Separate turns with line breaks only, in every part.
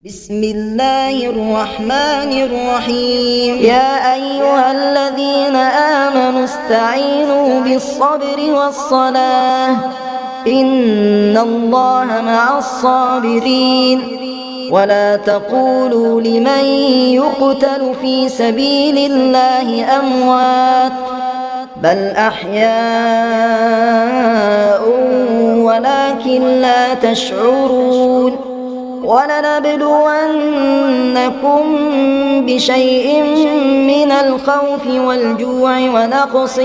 بسم الله الرحمن الرحيم. يا أيها الذين آمنوا استعينوا بالصبر والصلاة إن الله مع الصابرين. ولا تقولوا لمن يقتل في سبيل الله أموات بل أحياء ولكن لا تشعرون. ولنبلونكم بشيء من الخوف والجوع ونقص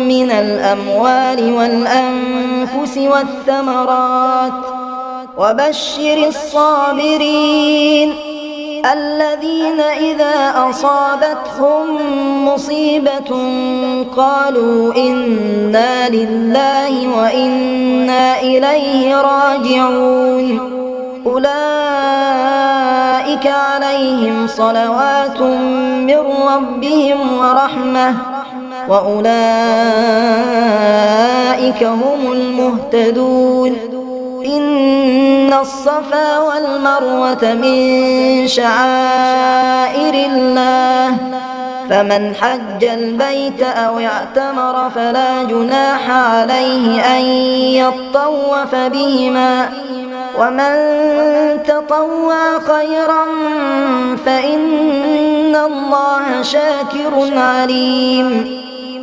من الأموال والأنفس والثمرات وبشر الصابرين الذين إذا أصابتهم مصيبة قالوا إنا لله وإنا إليه راجعون. أولئك عليهم صلوات من ربهم ورحمة وأولئك هم المهتدون. إن الصفا والمروة من شعائر الله فمن حج البيت أو اعتمر فلا جناح عليه أن يطوف بهما ومن تطوع خيرا فإن الله شاكر عليم.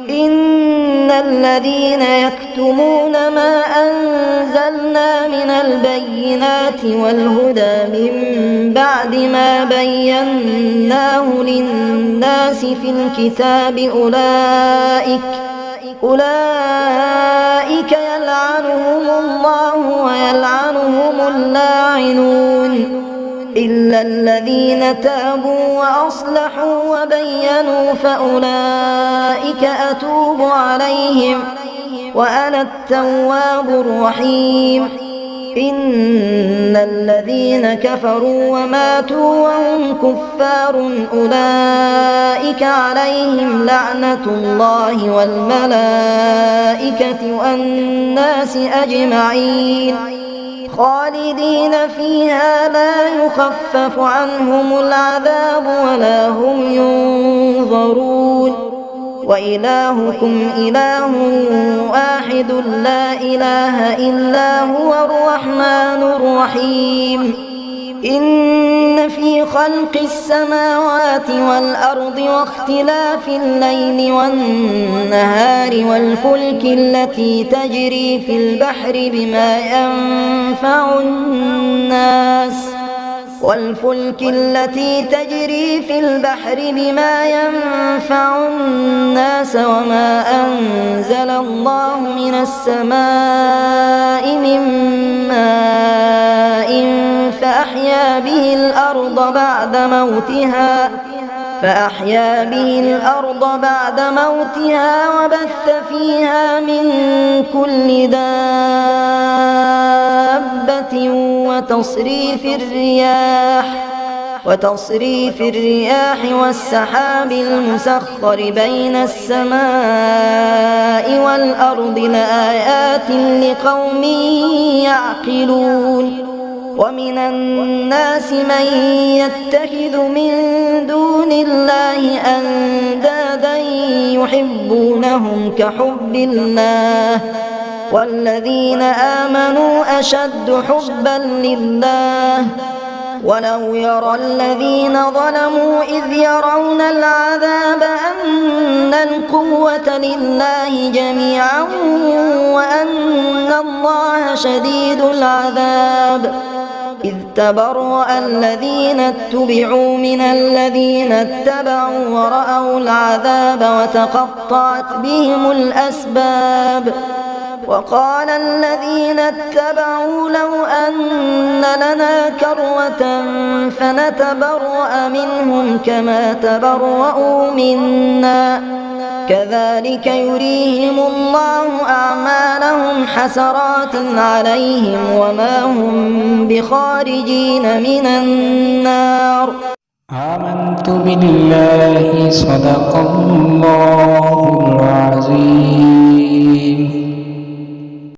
إن الذين يكتمون ما أنزلنا من البينات والهدى من بعد ما بيناه للناس في الكتاب أولئك يلعنهم الله ويلعنهم اللاعنون إلا الذين تابوا وأصلحوا وبينوا فأولئك أتوب عليهم وأنا التواب الرحيم. إن الذين كفروا وماتوا وهم كفار أولئك عليهم لعنة الله والملائكة والناس أجمعين خالدين فيها لا يخفف عنهم العذاب ولا هم ينظرون. وإلهكم إله واحد لا إله إلا هو الرحمن الرحيم. إن في خلق السماوات والأرض واختلاف الليل والنهار والفلك التي تجري في البحر بما ينفع الناس وما أنزل الله من السماء من ماء فأحيا به الأرض بعد موتها وبث فيها من كل دابة وتصريف الرياح والسحاب المسخر بين السماء والأرض لآيات لقوم يعقلون. ومن الناس من يتخذ من دون الله أندادا يحبونهم كحب الله والذين آمنوا أشد حبا لله. ولو يرى الذين ظلموا إذ يرون العذاب أن القوة لله جميعا وأن الله شديد العذاب إذ تبرأ الذين اتبعوا من الذين اتبعوا ورأوا العذاب وتقطعت بهم الأسباب. وقال الذين اتبعوا لو أن لنا كرة فنتبرأ منهم كما تبرأوا منا كذلك يريهم الله أعمالهم حسرات عليهم وما هم بخارجين من النار.
آمنت بالله صدق الله العظيم.